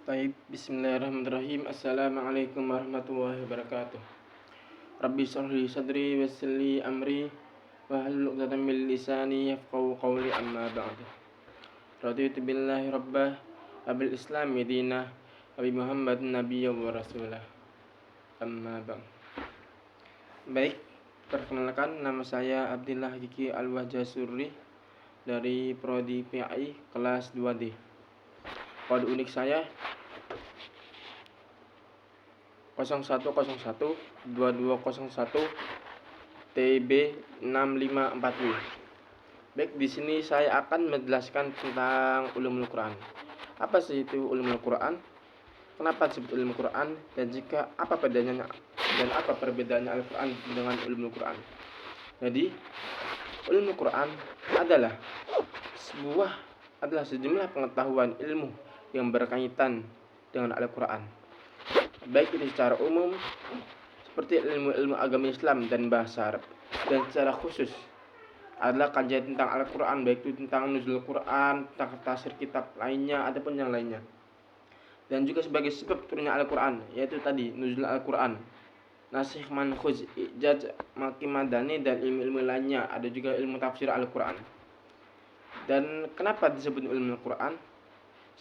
Baik, bismillahirrahmanirrahim. Assalamualaikum warahmatullahi wabarakatuh. Rabbi shrah li sadri wa yassir li amri wahlul 'uqdatam min lisani yafqahu qawli amma ba'du. Raditu billahi rabbah wa bil islami dinah wa bi Muhammadin nabiyyan wa rasulah. Amma ba'du. Baik, perkenalkan nama saya Abdillah Kiki Al-Wajasuri dari Prodi PAI kelas 2D. Kode unik saya 0101 TB 654W. Baik, di sini saya akan menjelaskan tentang ulumul Quran. Apa sih itu ulumul Quran? Kenapa disebut ulumul Quran? Dan jika apa bedanya dan apa perbedaannya Al-Quran dengan ulumul Quran? Jadi, ulumul Quran adalah sejumlah pengetahuan ilmu yang berkaitan dengan Al-Quran. Baik itu secara umum seperti ilmu-ilmu agama Islam dan bahasa Arab, dan secara khusus adalah kajian tentang Al-Quran, baik itu tentang nuzul Quran, tentang tafsir kitab lainnya ataupun yang lainnya. Dan juga sebagai sebab turunnya Al-Quran, yaitu tadi nuzul Al-Quran, nasikh mankhuz, ijaz, maki madani, dan ilmu-ilmu lainnya. Ada juga ilmu tafsir Al-Quran. Dan kenapa disebut ilmu Al-Quran?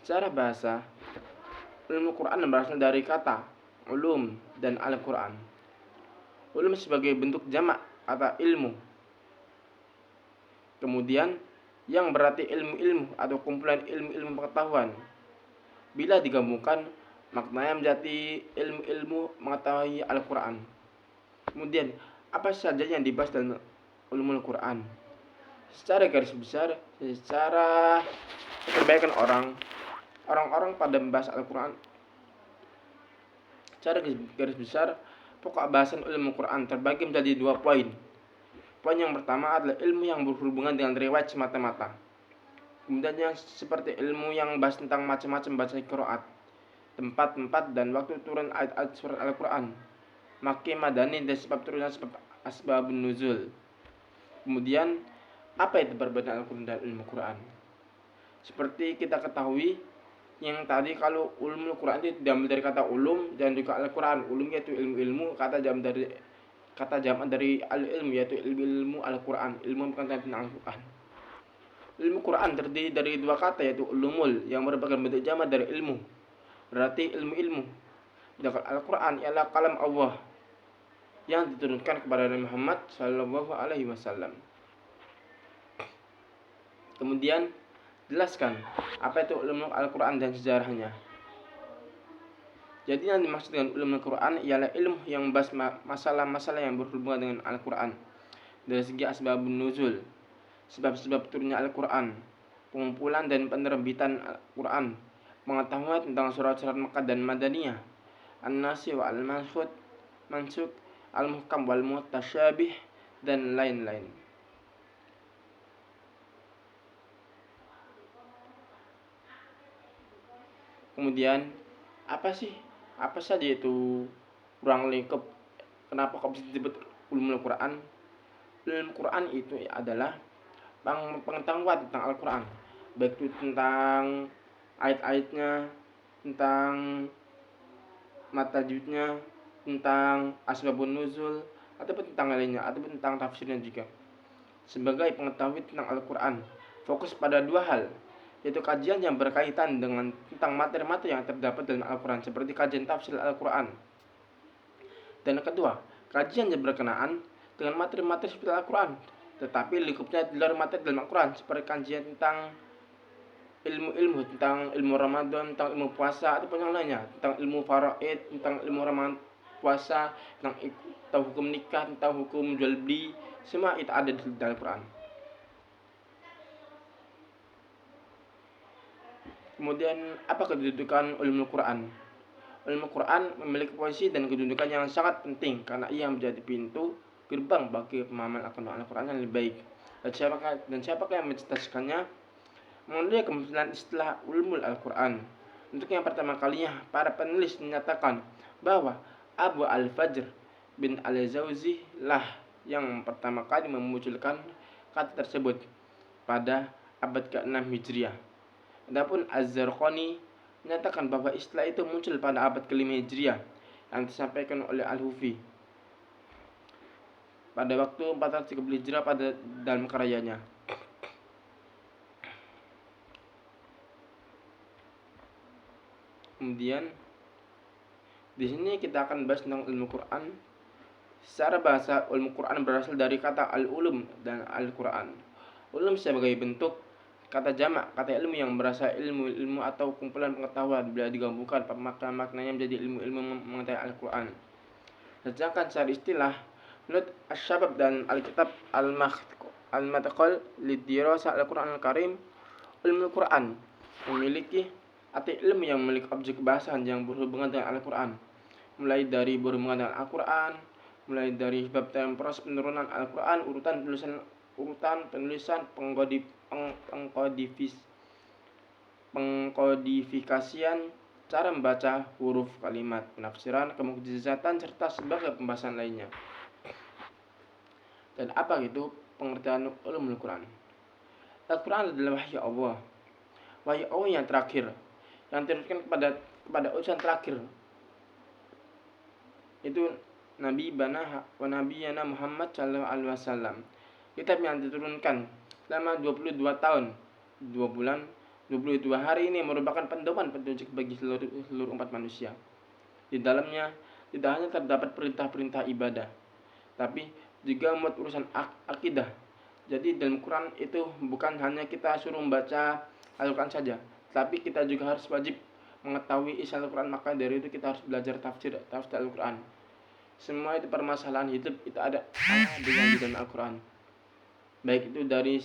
Secara bahasa, ilmu Quran berasal dari kata ulum dan Al-Quran. Ulum sebagai bentuk jamak kata ilmu, kemudian yang berarti ilmu-ilmu atau kumpulan ilmu-ilmu pengetahuan. Bila digabungkan, maknanya menjadi ilmu-ilmu mengetahui Al-Quran. Kemudian, apa saja yang dibahas dalam ulumul Quran? Secara garis besar, secara kebanyakan orang-orang pada membahas Al-Quran, secara garis besar, pokok bahasan ilmu Quran terbagi menjadi 2 poin. Poin yang pertama adalah ilmu yang berhubungan dengan riwayat semata-mata. Kemudian yang seperti ilmu yang bahas tentang macam-macam baca qiraat, tempat-tempat dan waktu turun ayat-ayat surat Al-Quran, maki madani, dan sebab turunnya sebab asbabun nuzul. Kemudian apa itu perbedaan Al-Quran dan ilmu Quran? Seperti kita ketahui yang tadi, kalau ulumul Quran itu diambil dari kata ulum dan juga Al-Quran. Ulum yaitu ilmu-ilmu, kata jamak dari al-ilm yaitu ilmu Al-Quran, ilmu pengetahuan tentang Al-Quran. Ilmu Quran terdiri dari 2 kata yaitu ulumul yang merupakan bentuk jamak dari ilmu, berarti ilmu-ilmu. Sedangkan Al-Quran ialah kalam Allah yang diturunkan kepada Nabi Muhammad SAW. Kemudian jelaskan apa itu ulumul Al-Quran dan sejarahnya. Jadi yang dimaksud dengan ulumul Quran ialah ilmu yang membahas masalah-masalah yang berhubungan dengan Al-Quran dari segi asbabun nuzul, sebab-sebab turunnya Al-Quran, pengumpulan dan penerbitan Al-Quran, pengetahuan tentang surat-surat Makkah dan Madaniyah, An-Nasikh wal Mansukh, Al-Muhkam wal Mutasyabih, dan lain-lain. Kemudian apa saja itu kurang lengkap kenapa kok bisa disebut ulumul Quran? Ulumul Quran itu adalah pengetahuan tentang Al-Quran, baik itu tentang ayat-ayatnya, tentang matajudnya, tentang asbabun nuzul, ataupun tentang lainnya, ataupun tentang tafsirnya juga. Sebagai pengetahuan tentang Al-Quran, fokus pada 2 hal, yaitu kajian yang berkaitan dengan tentang materi-materi yang terdapat dalam Al-Quran, seperti kajian tafsir Al-Quran. Dan yang kedua, kajian yang berkenaan dengan materi-materi seperti Al-Quran, tetapi lingkupnya di luar materi dalam Al-Quran, seperti kajian tentang ilmu-ilmu, tentang ilmu Ramadan, tentang ilmu puasa, ataupun yang lainnya, tentang ilmu faraid, tentang ilmu Ramadan, puasa, tentang hukum nikah, tentang hukum jual beli, semua itu ada di dalam Al-Quran. Kemudian apa kedudukan ulumul Quran? Ulumul Quran memiliki posisi dan kedudukan yang sangat penting karena ia menjadi pintu gerbang bagi pemahaman akan Al-Quran yang lebih baik. Dan siapakah yang mencetuskannya? Mengenai kemunculan istilah ulumul Al-Quran. Untuk yang pertama kalinya, para penulis menyatakan bahwa Abu Al-Fajr bin Al-Jauzi lah yang pertama kali memunculkan kata tersebut pada abad ke-6 Hijriah. Adapun Az-Zarqani menyatakan bahwa istilah itu muncul pada abad ke-5 Hijriah yang disampaikan oleh Al-Hufi pada waktu 430 Hijriah pada dalam karyanya. Kemudian di sini kita akan bahas tentang ilmu Quran. Secara bahasa, ilmu Quran berasal dari kata al-ulum dan al-Quran. Ulum sebagai bentuk kata jamak, kata ilmu yang berasal ilmu atau kumpulan pengetahuan bila digabungkan maknanya menjadi ilmu-ilmu mengetahui Al-Quran. Sedangkan secara istilah, menurut Asy-Syabab dan Alkitab Al-Madkhal Lidirasah Al-Quran Al-Karim, ilmu Quran memiliki arti ilmu yang memiliki objek kebahasan yang berhubungan dengan Al-Quran, mulai dari berhubungan dengan Al-Quran, mulai dari bab dalam proses penurunan Al-Quran, urutan penulisan, pengkodifikasian, cara membaca huruf kalimat, penafsiran, kemukjizatan, serta sebagai pembahasan lainnya. Dan apa itu pengertian ulumul Quran? Al-Quran adalah wahyu Allah yang terakhir, yang diturunkan kepada utusan terakhir, itu Nabi Nabiyana Muhammad SAW. Kitab yang diturunkan selama 22 tahun, 2 bulan, 22 hari ini merupakan pedoman petunjuk bagi seluruh umat manusia. Di dalamnya tidak hanya terdapat perintah-perintah ibadah, tapi juga muat urusan akidah. Jadi dalam Quran itu bukan hanya kita suruh membaca Al-Quran saja, tapi kita juga harus wajib mengetahui isi Al-Quran. Maka dari itu kita harus belajar tafsir Al-Quran. Semua itu permasalahan hidup itu ada di dalam Al-Quran, baik itu dari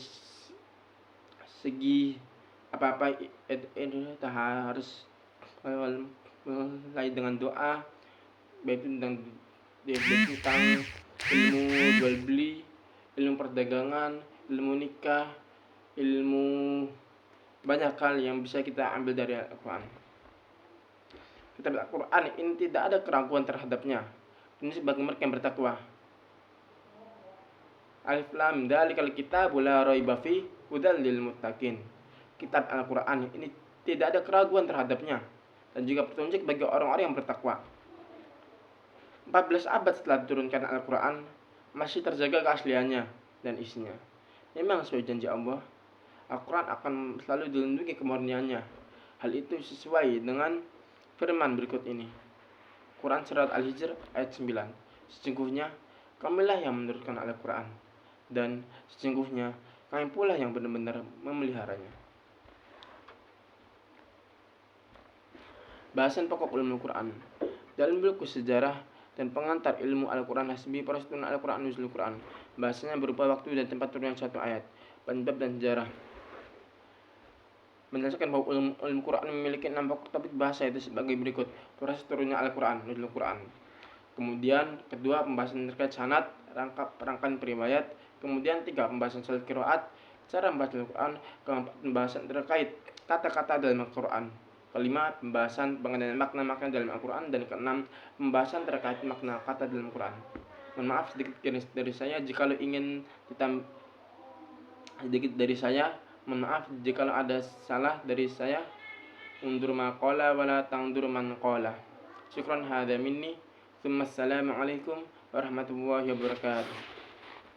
segi apa-apa itu kita harus mulai dengan doa, baik itu tentang ilmu jual beli, ilmu perdagangan, ilmu nikah, ilmu banyak hal yang bisa kita ambil dari Al-Quran. Kitab Al-Quran ini tidak ada keraguan terhadapnya. Ini sebagai mereka yang bertakwa. Alif Lam Dzalikal Kitabu la raiba fihi hudal lil muttaqin. Kitab Al-Quran ini tidak ada keraguan terhadapnya dan juga petunjuk bagi orang-orang yang bertakwa. 14 abad setelah diturunkan Al-Quran masih terjaga keasliannya dan isinya. Memang sesuai janji Allah, Al-Quran akan selalu dilindungi kemurniannya. Hal itu sesuai dengan firman berikut ini. Quran Surat Al-Hijr ayat 9. Sesungguhnya kamilah yang menurunkan Al-Quran, dan sesungguhnya kami pula yang benar-benar memeliharanya. Bahasan pokok ilmu Quran. Dalam buku sejarah dan pengantar ilmu Al-Quran Hasbi proses turunan Al-Quran Nuzul Quran, bahasanya berupa waktu dan tempat turunnya satu ayat, penyebab dan sejarah. Menjelaskan bahwa ilmu Quran memiliki 6 pokok topik bahasa, itu sebagai berikut: proses turunnya Al-Quran, Nuzul Quran. Kemudian kedua, pembahasan terkait sanad, rangkaian periwayat. Kemudian 3, pembahasan salat qiraat, cara membaca Al-Quran. Keempat, pembahasan terkait kata-kata dalam Al-Quran. Kelima, pembahasan pengenaan makna-makna dalam Al-Quran. Dan keenam, pembahasan terkait makna kata dalam Al-Quran. Mohon maaf sedikit dari saya jika ingin mohon maaf jika ada salah dari saya. Undur ma qala wala tangdur man qala. Syukran hadza minni. Assalamualaikum warahmatullahi wabarakatuh.